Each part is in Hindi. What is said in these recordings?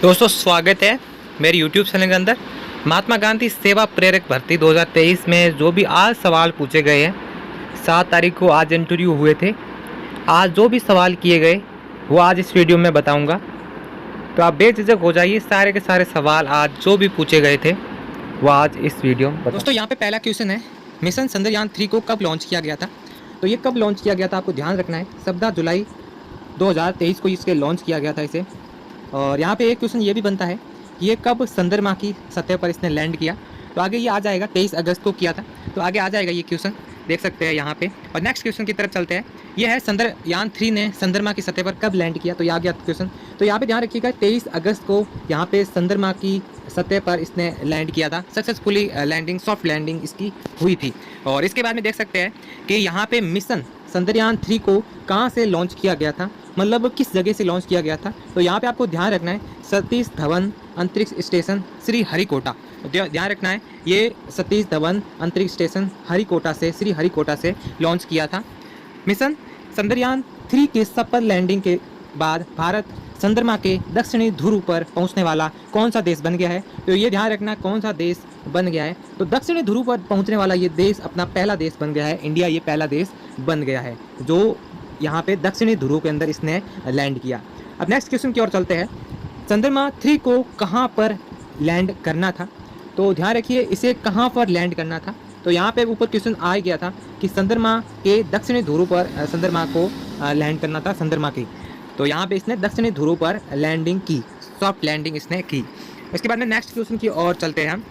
दोस्तों स्वागत है मेरे YouTube चैनल के अंदर। महात्मा गांधी सेवा प्रेरक भर्ती 2023 में जो भी आज सवाल पूछे गए हैं, 7 तारीख को आज इंटरव्यू हुए थे। आज जो भी सवाल किए गए वो आज इस वीडियो में बताऊंगा, तो आप बेझिझक हो जाइए। सारे के सारे सवाल आज जो भी पूछे गए थे वो आज इस वीडियो में दोस्तों यहाँ पे पहला क्वेश्चन है, मिशन चंद्रयान 3 को कब लॉन्च किया गया था। तो ये कब लॉन्च किया गया था आपको ध्यान रखना है। 17 जुलाई 2023 को इसके लॉन्च किया गया था इसे। और यहाँ पे एक क्वेश्चन ये भी बनता है कि ये कब चंद्रमा की सतह पर इसने लैंड किया। तो आगे ये आ जाएगा 23 अगस्त को किया था, तो आगे आ जाएगा ये क्वेश्चन, देख सकते हैं यहाँ पे। और नेक्स्ट क्वेश्चन की तरफ चलते हैं। ये है चंद्रयान 3 ने चंद्रमा की सतह पर कब लैंड किया। तो ये आ गया क्वेश्चन। तो यहाँ पे ध्यान रखिएगा 23 अगस्त को यहाँ पे चंद्रमा की सतह पर इसने लैंड किया था। सक्सेसफुली लैंडिंग, सॉफ्ट लैंडिंग इसकी हुई थी। और इसके बाद में देख सकते हैं कि यहाँ पे मिशन चंद्रयान 3 को कहाँ से लॉन्च किया गया था, मतलब किस जगह से लॉन्च किया गया था। तो यहाँ पे आपको ध्यान रखना है सतीश धवन अंतरिक्ष स्टेशन श्री हरिकोटा। ध्यान रखना है ये सतीश धवन अंतरिक्ष स्टेशन हरिकोटा से, श्री हरिकोटा से लॉन्च किया था। मिशन चंद्रयान 3 के सफल लैंडिंग के बाद भारत चंद्रमा के दक्षिणी ध्रुव पर पहुंचने वाला कौन सा देश बन गया है। तो ये ध्यान रखना कौन सा देश बन गया है। तो दक्षिणी ध्रुव पर पहुंचने वाला ये देश अपना पहला देश बन गया है। इंडिया ये पहला देश बन गया है जो यहाँ पे दक्षिणी ध्रुव के अंदर इसने लैंड किया। अब नेक्स्ट क्वेश्चन की ओर चलते हैं। चंद्रमा 3 को कहाँ पर लैंड करना था। तो ध्यान रखिए इसे कहाँ पर लैंड करना था। तो यहाँ पे ऊपर क्वेश्चन आ गया था कि चंद्रमा के दक्षिणी ध्रुव पर चंद्रमा को लैंड करना था चंद्रमा की। तो यहाँ पे इसने दक्षिणी ध्रुव पर लैंडिंग की, सॉफ्ट लैंडिंग इसने की। इसके बाद में नेक्स्ट क्वेश्चन की ओर चलते हैं हम।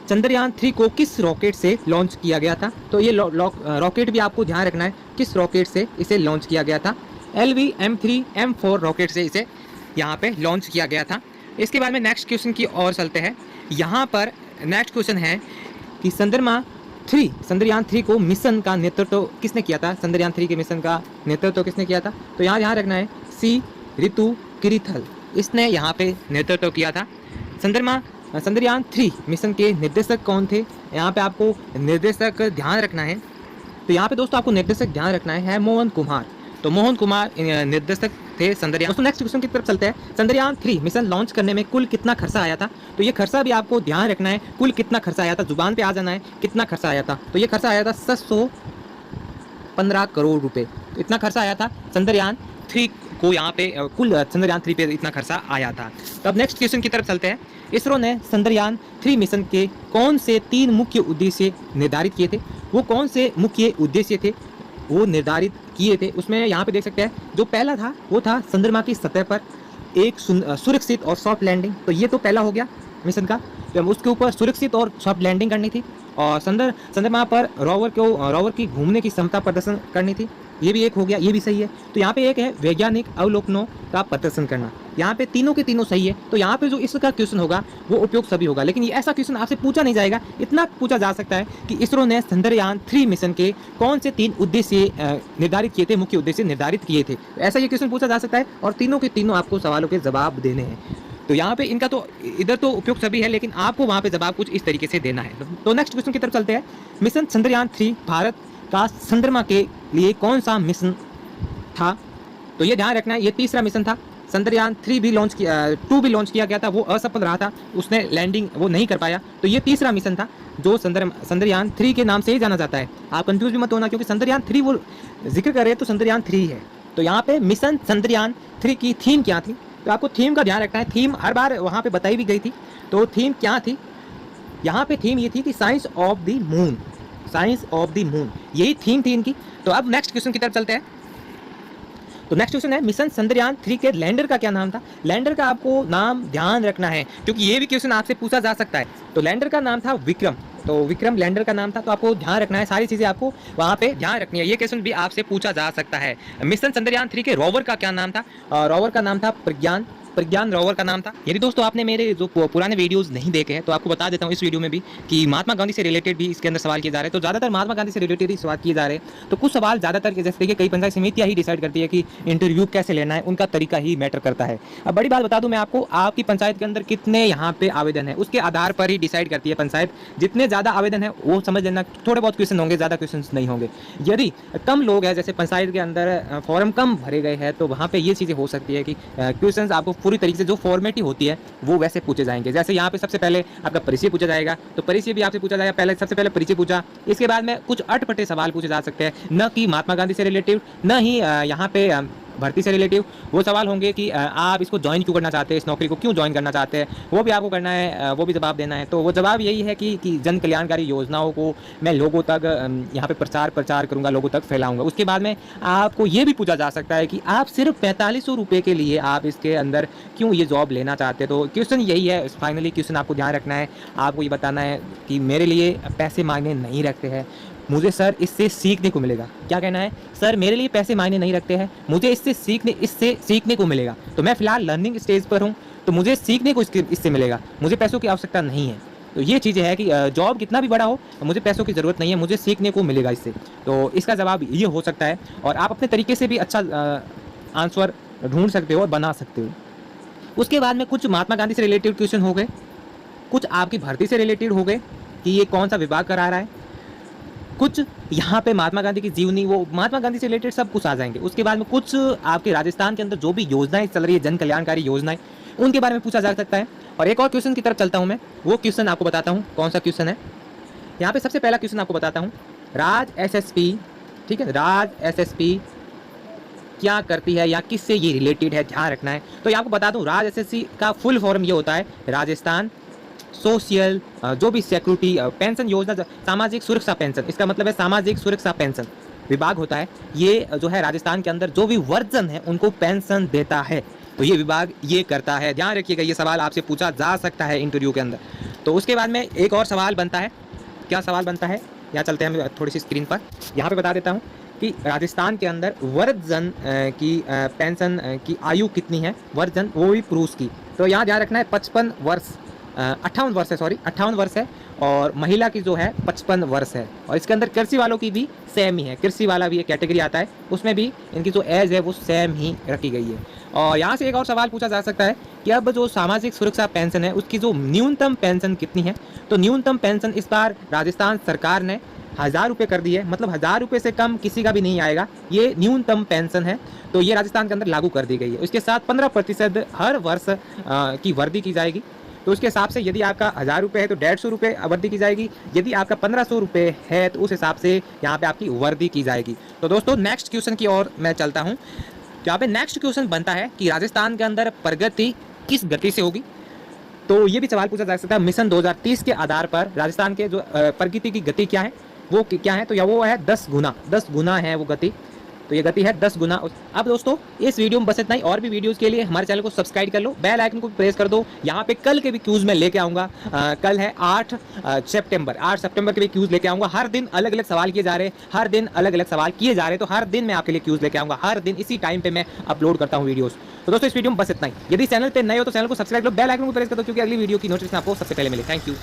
चंद्रयान 3 को किस रॉकेट से लॉन्च किया गया था। तो ये रॉकेट भी आपको ध्यान रखना है किस रॉकेट से इसे लॉन्च किया गया था। LV-M3-M4 रॉकेट से इसे यहाँ पे लॉन्च किया गया था। इसके बाद में नेक्स्ट क्वेश्चन की ओर चलते हैं। यहाँ पर नेक्स्ट क्वेश्चन है कि चंद्रयान 3 को मिशन का नेतृत्व किसने किया था। चंद्रयान 3 के मिशन का नेतृत्व किसने किया था। तो यहाँ ध्यान रखना है सी ऋतु किरिथल, इसने यहाँ पे नेतृत्व किया था। चंद्रयान 3 मिशन के निर्देशक कौन थे। यहाँ पे आपको निर्देशक ध्यान रखना है। तो यहाँ पे दोस्तों आपको निर्देशक ध्यान रखना है मोहन कुमार। तो मोहन कुमार निर्देशक थे चंद्रयान। दोस्तों नेक्स्ट क्वेश्चन की तरफ चलते हैं। चंद्रयान 3 मिशन लॉन्च करने में कुल कितना खर्चा आया था। तो ये खर्चा भी आपको ध्यान रखना है, कुल कितना खर्चा आया था, जुबान पे आ जाना है कितना खर्चा आया था। तो ये खर्चा आया था 715 करोड़ रुपए। तो इतना खर्चा आया था चंद्रयान 3 को, यहाँ पे कुल चंद्रयान 3 पे इतना खर्चा आया था। तो अब नेक्स्ट क्वेश्चन की तरफ चलते हैं। इसरो ने चंद्रयान 3 मिशन के कौन से 3 मुख्य उद्देश्य निर्धारित किए थे। वो कौन से मुख्य उद्देश्य थे वो निर्धारित किए थे। उसमें यहाँ पे देख सकते हैं जो पहला था वो था चंद्रमा की सतह पर एक सुरक्षित और सॉफ्ट लैंडिंग। तो ये तो पहला हो गया मिशन का। तो उसके ऊपर सुरक्षित और सॉफ्ट लैंडिंग करनी थी और चंद्रमा पर रोवर की घूमने की क्षमता प्रदर्शन करनी थी। ये भी एक हो गया, ये भी सही है। तो यहाँ पे एक है वैज्ञानिक अवलोकनों का प्रदर्शन करना। यहाँ पे तीनों के तीनों सही है। तो यहाँ पे जो इसका क्वेश्चन होगा वो उपयुक्त सभी होगा, लेकिन ये ऐसा क्वेश्चन आपसे पूछा नहीं जाएगा। इतना पूछा जा सकता है कि इसरो ने चंद्रयान 3 मिशन के कौन से 3 उद्देश्य निर्धारित किए थे, मुख्य उद्देश्य निर्धारित किए थे। ऐसा ये क्वेश्चन पूछा जा सकता है और तीनों के तीनों आपको सवालों के जवाब देने हैं। तो यहाँ पे इनका तो इधर तो उपयुक्त सभी है, लेकिन आपको वहाँ पे जवाब कुछ इस तरीके से देना है। तो नेक्स्ट क्वेश्चन की तरफ चलते हैं। मिशन चंद्रयान 3 भारत का चंद्रमा के लिए कौन सा मिशन था। तो ये ध्यान रखना है ये तीसरा मिशन था। चंद्रयान 2 भी लॉन्च किया गया था, वो असफल रहा था, उसने लैंडिंग वो नहीं कर पाया। तो ये तीसरा मिशन था जो चंद्रयान 3 के नाम से ही जाना जाता है। आप कंफ्यूज भी मत होना, क्योंकि चंद्रयान 3 वो जिक्र कर रहे हैं तो चंद्रयान 3 है। तो यहाँ पे मिशन चंद्रयान 3 की थीम क्या थी। तो आपको थीम का ध्यान रखना है। थीम हर बार वहाँ पे बताई भी गई थी। तो थीम क्या थी, यहाँ पे थीम ये थी कि science of the moon, science of the moon, यही थीम थी इनकी। तो अब नेक्स्ट क्वेश्चन की तरफ चलते हैं। तो नेक्स्ट क्वेश्चन है मिशन चंद्रयान 3 के लैंडर का क्या नाम था। लैंडर का आपको नाम ध्यान रखना है, क्योंकि ये भी क्वेश्चन आपसे पूछा जा सकता है। तो लैंडर का नाम था विक्रम। तो विक्रम लैंडर का नाम था। तो आपको ध्यान रखना है, सारी चीज़ें आपको वहाँ पे ध्यान रखनी है। ये क्वेश्चन भी आपसे पूछा जा सकता है। मिशन चंद्रयान 3 के रोवर का क्या नाम था। रोवर का नाम था प्रज्ञान रोवर का नाम था। यदि दोस्तों आपने मेरे जो पुराने वीडियोस नहीं देखे हैं तो आपको बता देता हूँ इस वीडियो में भी कि महात्मा गांधी से रिलेटेड भी इसके अंदर सवाल किए जा रहे हैं। तो ज़्यादातर महात्मा गांधी से रिलेटेड ही सवाल किए जा रहे हैं। तो कुछ सवाल ज़्यादातर जैसे देखिए कई पंचायत समितियाँ ही डिसाइड करती है कि इंटरव्यू कैसे लेना है, उनका तरीका ही मैटर करता है। अब बड़ी बात बता दूँ मैं आपको, आपकी पंचायत के अंदर कितने यहाँ पे आवेदन है उसके आधार पर ही डिसाइड करती है पंचायत। जितने ज़्यादा आवेदन है वो समझ लेना थोड़े बहुत क्वेश्चन होंगे, ज़्यादा क्वेश्चन नहीं होंगे। यदि कम लोग हैं, जैसे पंचायत के अंदर फॉर्म कम भरे गए हैं, तो वहाँ पे ये चीज़ें हो सकती है कि क्वेश्चंस आपको पूरी तरीके से जो फॉर्मेलिटी होती है वो वैसे पूछे जाएंगे। जैसे यहाँ पे सबसे पहले आपका परिचय पूछा जाएगा, तो परिचय भी आपसे पूछा जाएगा, पहले सबसे पहले परिचय पूछा। इसके बाद में कुछ अटपटे सवाल पूछे जा सकते हैं, न कि महात्मा गांधी से रिलेटिव, न ही यहाँ पे भर्ती से रिलेटिव। वो सवाल होंगे कि आप इसको ज्वाइन क्यों करना चाहते हैं, इस नौकरी को क्यों ज्वाइन करना चाहते हैं, वो भी आपको करना है, वो भी जवाब देना है। तो वो जवाब यही है कि जन कल्याणकारी योजनाओं को मैं लोगों तक यहाँ पे प्रचार करूँगा, लोगों तक फैलाऊंगा। उसके बाद में आपको ये भी पूछा जा सकता है कि आप सिर्फ 4500 रुपये के लिए आप इसके अंदर क्यों ये जॉब लेना चाहते हैं। तो क्वेश्चन यही है, फाइनली क्वेश्चन आपको ध्यान रखना है, आपको ये बताना है कि मेरे लिए पैसे मायने नहीं रखते हैं, मुझे सर इससे सीखने को मिलेगा। क्या कहना है, सर मेरे लिए पैसे मायने नहीं रखते हैं, मुझे इससे सीखने को मिलेगा। तो मैं फिलहाल लर्निंग स्टेज पर हूँ, तो मुझे सीखने को इससे मिलेगा, मुझे पैसों की आवश्यकता नहीं है। तो ये चीज़ है कि जॉब कितना भी बड़ा हो, मुझे पैसों की ज़रूरत नहीं है, मुझे सीखने को मिलेगा इससे। तो इसका जवाब ये हो सकता है, और आप अपने तरीके से भी अच्छा आंसर ढूंढ सकते हो और बना सकते हो। उसके बाद में कुछ महात्मा गांधी से रिलेटेड क्वेश्चन हो गए, कुछ आपकी भर्ती से रिलेटेड हो गए कि ये कौन सा विभाग करा रहा है, कुछ यहाँ पे महात्मा गांधी की जीवनी, वो महात्मा गांधी से रिलेटेड सब कुछ आ जाएंगे। उसके बाद में कुछ आपके राजस्थान के अंदर जो भी योजनाएं चल रही है, जन कल्याणकारी योजनाएं, उनके बारे में पूछा जा सकता है। और एक और क्वेश्चन की तरफ चलता हूँ मैं, वो क्वेश्चन आपको बताता हूँ कौन सा क्वेश्चन है। यहाँ पे सबसे पहला क्वेश्चन आपको बताता हूँ, राज एसएसपी, ठीक है, राज एसएसपी क्या करती है या किससे ये रिलेटेड है, ध्यान रखना है। तो यहाँ आपको बता दूँ, राज एसएससी का फुल फॉर्म ये होता है राजस्थान सोशल जो भी सिक्योरिटी पेंशन योजना, सामाजिक सुरक्षा पेंशन, इसका मतलब है सामाजिक सुरक्षा पेंशन विभाग होता है। ये जो है राजस्थान के अंदर जो भी वर्जन है उनको पेंशन देता है, तो ये विभाग ये करता है। ध्यान रखिएगा, ये सवाल आपसे पूछा जा सकता है इंटरव्यू के अंदर। तो उसके बाद में एक और सवाल बनता है, क्या सवाल बनता है, यहाँ चलते हैं हम थोड़ी सी स्क्रीन पर, यहाँ पे बता देता हूँ कि राजस्थान के अंदर वर्जन की पेंशन की आयु कितनी है, वर्जन वो भी पुरुष की। तो यहाँ ध्यान रखना है 55 वर्ष 58 वर्ष है, 58 वर्ष है, और महिला की जो है 55 वर्ष है। और इसके अंदर कृषि वालों की भी सेम ही है, कृषि वाला भी एक कैटेगरी आता है, उसमें भी इनकी जो एज है वो सेम ही रखी गई है। और यहाँ से एक और सवाल पूछा जा सकता है कि अब जो सामाजिक सुरक्षा पेंशन है उसकी जो न्यूनतम पेंशन कितनी है। तो न्यूनतम पेंशन इस बार राजस्थान सरकार ने 1000 रुपये कर दी है, मतलब 1000 रुपये से कम किसी का भी नहीं आएगा, ये न्यूनतम पेंशन है। तो ये राजस्थान के अंदर लागू कर दी गई है। उसके साथ 15% हर वर्ष की वृद्धि की जाएगी। तो उसके हिसाब से यदि आपका 1000 रुपये है तो 150 रुपये वृद्धि की जाएगी, यदि आपका 1500 रुपये है तो उस हिसाब से यहाँ पे आपकी वृद्धि की जाएगी। तो दोस्तों नेक्स्ट क्वेश्चन की ओर मैं चलता हूँ। यहाँ पे नेक्स्ट क्वेश्चन बनता है कि राजस्थान के अंदर प्रगति किस गति से होगी। तो ये भी सवाल पूछा जा सकता है, मिशन 2030 के आधार पर राजस्थान के जो प्रगति की गति क्या है, वो क्या है, तो या वो है 10 गुना है वो गति। तो ये गति है 10 गुना। अब दोस्तों इस वीडियो में बस इतना ही, और भी वीडियोस के लिए हमारे चैनल को सब्सक्राइब कर लो, बेल आइकन को प्रेस कर दो। यहाँ पे कल के भी क्यूज मैं लेके आऊँगा, कल है 8 सितंबर के भी क्यूज लेके आऊँगा। हर दिन अलग अलग सवाल किए जा रहे हैं, हर दिन अलग अलग सवाल किए जा रहे हैं, तो हर दिन मैं आपके लिए क्यूज लेके आऊँगा, हर दिन इसी टाइम पे मैं अपलोड करता हूँ वीडियोस। तो दोस्तों इस वीडियो में बस इतना ही। यदि चैनल पे नए हो तो चैनल को सब्सक्राइब करो, बेल आइकन को प्रेस कर दो, क्योंकि अगली वीडियो की नोटिफिकेशन आपको सबसे पहले मिले। Thank you.